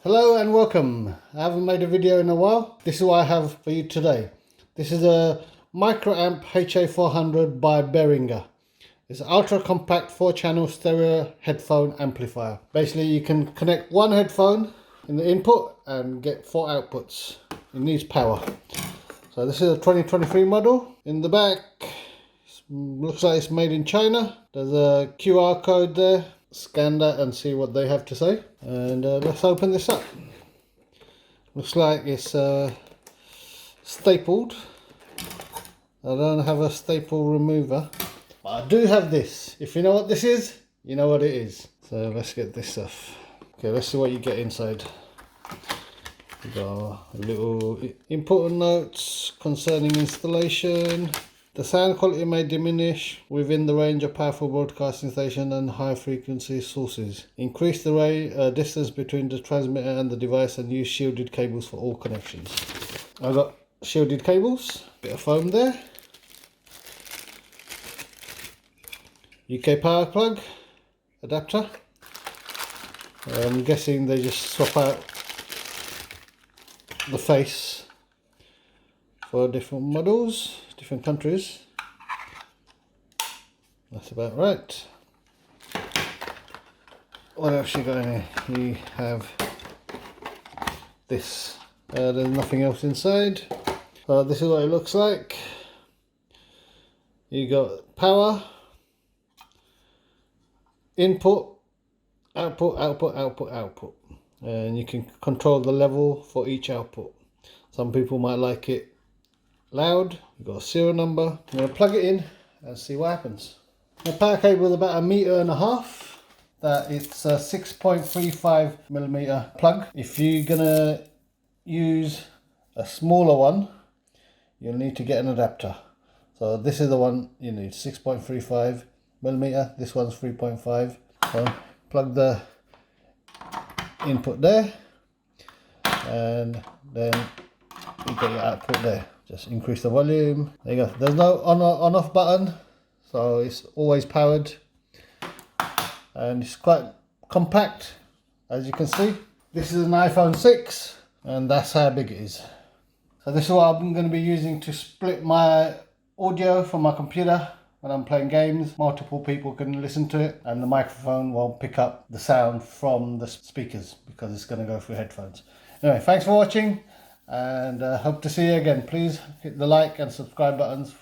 Hello and welcome. I haven't made a video in a while. This is what I have for you today. This is a MicroAMP HA400 by Behringer. It's an ultra compact 4-channel stereo headphone amplifier. Basically you can connect one headphone in the input and get 4 outputs. It needs power. So this is a 2023 model. In the back, looks like it's made in China. There's a QR code there. Scan that and see what they have to say. And let's open this up. Looks like it's stapled. I don't have a staple remover, but I do have this. If you know what this is, you know what it is. So let's get this off. Okay, let's see what you get inside. You got a little important notes concerning installation. The sound quality may diminish within the range of powerful broadcasting station and high frequency sources. Increase the distance between the transmitter and the device and use shielded cables for all connections. I've got shielded cables, bit of foam there. UK power plug, adapter. I'm guessing they just swap out the face for different models. Different countries. That's about right. What else you got in here? You have this. There's nothing else inside. This is what it looks like. You got power, input, output, output, output, output, and you can control the level for each output. Some people might like it loud. You've got a serial number. I'm going to plug it in and see what happens. The power cable is about 1.5 meters. That it's a 6.35mm plug. If you're going to use a smaller one, you'll need to get an adapter. So this is the one you need, 6.35mm. This one's 3.5. So plug the input there, and then you get your output there. Just increase the volume. There you go. There's no on or off button, so it's always powered, and it's quite compact, as you can see. This is an iPhone 6, and that's how big it is. So this is what I'm going to be using to split my audio from my computer when I'm playing games. Multiple people can listen to it, and the microphone won't pick up the sound from the speakers because it's going to go through headphones. Anyway, thanks for watching, and hope to see you again. Please hit the like and subscribe buttons